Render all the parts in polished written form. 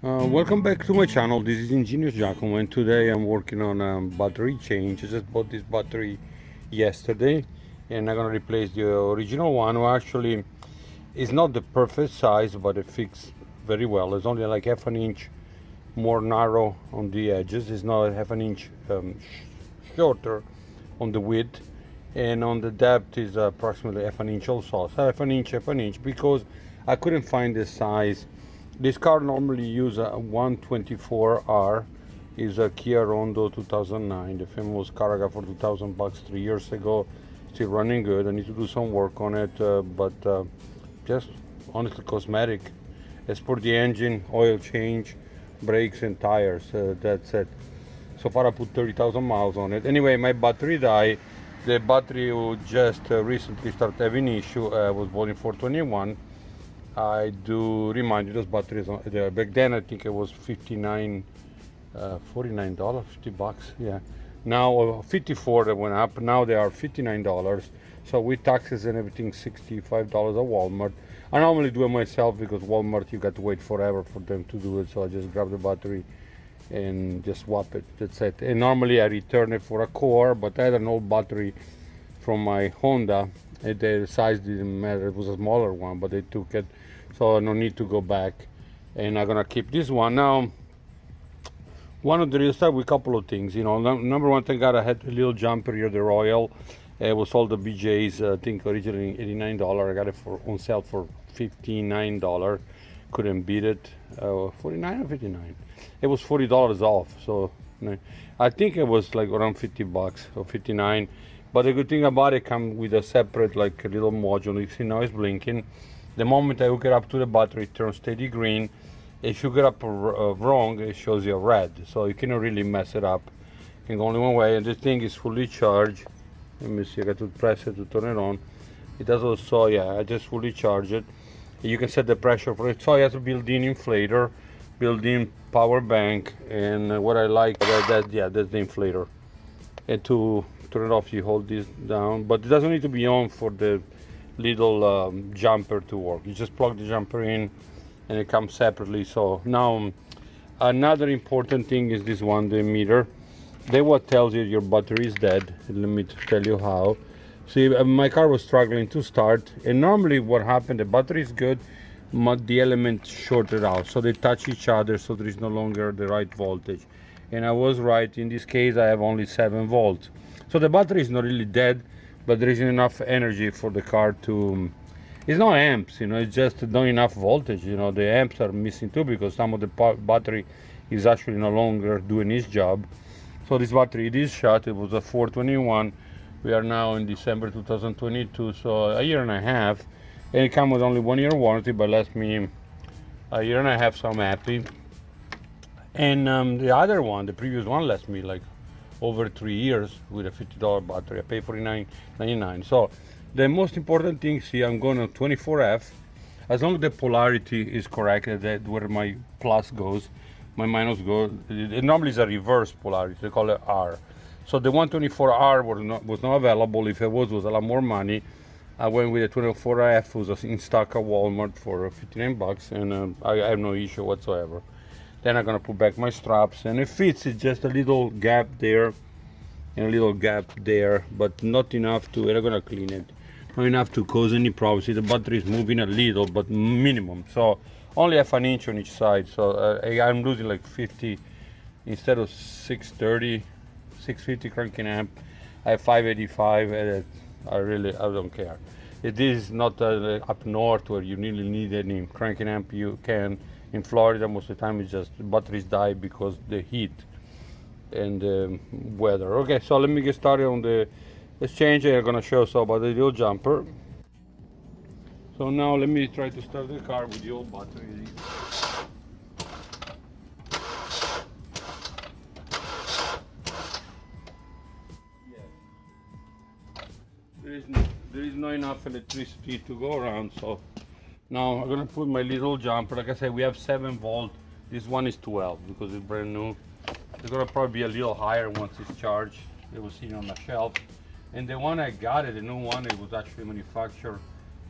Welcome back to my channel. This is Ingenious Giacomo, and today I'm working on a battery change. I just bought this battery yesterday, and I'm gonna replace the original one. Well, actually, it's not the perfect size, but it fits very well. It's only like half an inch more narrow on the edges. It's not half an inch shorter on the width, and on the depth is approximately half an inch also. So half an inch, because I couldn't find the size. This car normally uses a 124R, is a Kia Rondo 2009, the famous car I got for 2,000 bucks 3 years ago. Still running good. I need to do some work on it, but just honestly cosmetic. As for the engine, oil change, brakes and tires, that's it. So far I put 30,000 miles on it. Anyway, my battery died. The battery just recently started having issue. I was bought in 421. I do remind you, those batteries back then I think it was 59 $49, 50 bucks, yeah. Now 54, they went up. Now they are $59. So with taxes and everything, $65 at Walmart. I normally do it myself because Walmart you got to wait forever for them to do it. So I just grab the battery and just swap it. That's it. And normally I return it for a core, but I had an old battery from my Honda. The size didn't matter. It was a smaller one, but they took it, so no need to go back. And I'm gonna keep this one. Now, one of the real start with a couple of things. Number one thing, I had a little jumper here, the Royal. It was sold the BJ's, I think originally $89. I got it on sale for $59. Couldn't beat it. 49 or 59. It was $40 off. So I think it was like around 50 bucks or 59. But the good thing about it comes with a separate like a little module. You see now it's blinking. The moment I hook it up to the battery, it turns steady green. If you get up wrong, it shows you red. So you cannot really mess it up. You can go only one way, and this thing is fully charged. Let me see, I got to press it to turn it on. It does also, yeah, I just fully charge it. You can set the pressure for it. So it has a built-in inflator, built-in power bank, and what I like that's the inflator. And to turn it off, you hold this down, but it doesn't need to be on for the little jumper to work. You just plug the jumper in and it comes separately. So now another important thing is this one, the meter. They what tells you your battery is dead. Let me tell you how. See, my car was struggling to start, and normally what happened, the battery is good, but the elements shorted out, so they touch each other, so there is no longer the right voltage. And I was right. In this case, I have only 7 volts. So the battery is not really dead, but there isn't enough energy for the car to. It's not amps, it's just not enough voltage. The amps are missing too, because some of the battery is actually no longer doing its job. So this battery, it is shot. It was a 421. We are now in December 2022, so a year and a half. And it comes with only 1 year warranty, but lasts me a year and a half, so I'm happy. And the other one, the previous one, lasts me like over 3 years with a $50 battery. I pay $49.99. So the most important thing, see, I'm going to 24F. As long as the polarity is correct, that where my plus goes, my minus goes. It normally is a reverse polarity. They call it R. So the 124R was not available. If it was a lot more money. I went with the 24F, was in stock at Walmart for 59 bucks, and I have no issue whatsoever. Then I'm gonna put back my straps, and it fits. It's just a little gap there and a little gap there, but not enough to. We're gonna clean it. Not enough to cause any problems. See, the battery is moving a little, but minimum. So only half an inch on each side. So I'm losing like 50 instead of 630, 650 cranking amp. I have 585, and I don't care. It is not up north where you really need any cranking amp. You can. In Florida, most of the time, it's just batteries die because the heat and the weather. Okay, so let me get started on the exchange. I'm gonna show you about the little jumper. So now let me try to start the car with the old battery. There is not enough electricity to go around, so now I'm gonna put my little jumper. Like I said, we have 7 volt. This one is 12 because it's brand new. It's gonna probably be a little higher once it's charged. It was sitting on the shelf. And the one I got, the new one, it was actually manufactured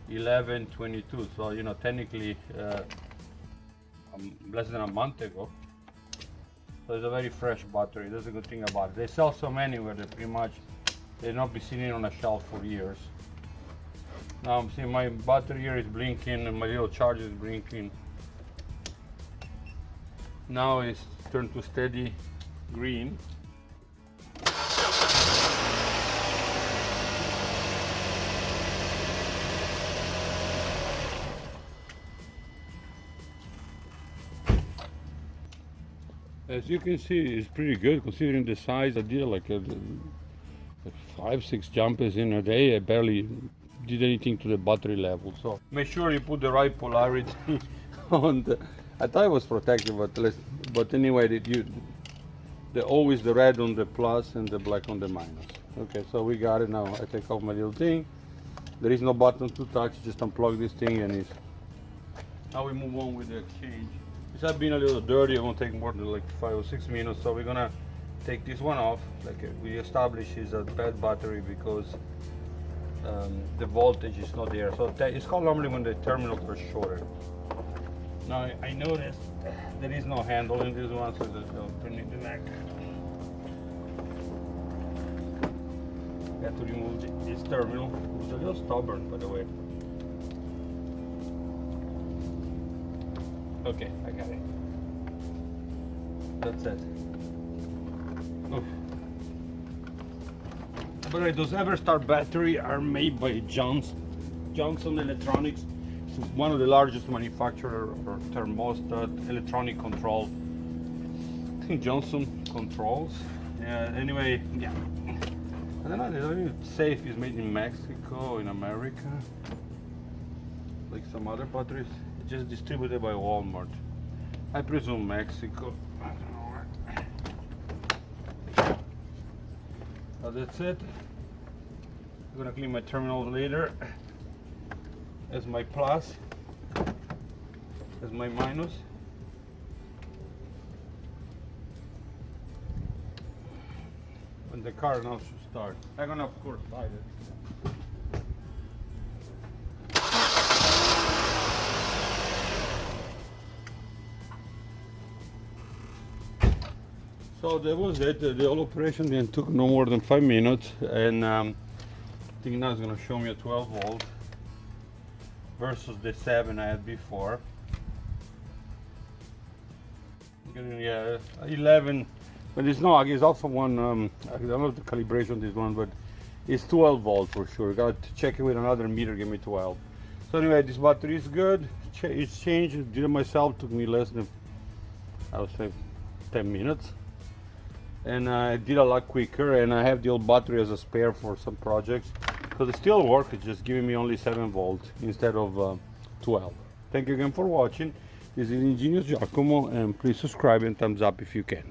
1122. So technically less than a month ago. So it's a very fresh battery. That's a good thing about it. They sell some anywhere that pretty much they'll not be sitting on a shelf for years. Now I'm seeing my battery here is blinking and my little charger is blinking. Now it's turned to steady green. As you can see, it's pretty good considering the size. I did like 5-6 jumps in a day. I barely did anything to the battery level. So make sure you put the right polarity on the. I thought it was protective, but anyway, always the red on the plus and the black on the minus. Okay, so we got it now. I take off my little thing. There is no button to touch. Just unplug this thing and it's. Now we move on with the cage. This has been a little dirty. It won't take more than like 5 or 6 minutes. So we're gonna take this one off. Like we established, is a bad battery because the voltage is not there. So it's called normally when the terminals are shorted. Now I noticed there is no handle in this one, so I'll turn it the neck. Got to remove this terminal. It's a little stubborn, by the way. Okay, I got it. That's it. Oof. By the way, those Everstar battery are made by Johnson Electronics. It's one of the largest manufacturer of thermostat electronic control. I think Johnson Controls. Yeah. Anyway, yeah. I don't know. It's really safe. It's made in Mexico, in America, like some other batteries. Just distributed by Walmart. I presume Mexico. I don't know where. So that's it. I'm gonna clean my terminal later. As my plus, as my minus. When the car now should start. I'm gonna of course hide it. So that was it. The whole operation then took no more than 5 minutes, and I think now it's going to show me a 12 volt versus the 7 I had before. Yeah, 11, but it's not. It's also one. I don't know the calibration of this one, but it's 12 volt for sure. Got to check it with another meter. Give me 12. So anyway, this battery is good. It's changed. Did it myself. Took me less than, I would say, 10 minutes. And I did a lot quicker, and I have the old battery as a spare for some projects because it still works. It's just giving me only 7 volts instead of 12. Thank you again for watching. This is Ingenious Giacomo, and please subscribe and thumbs up if you can.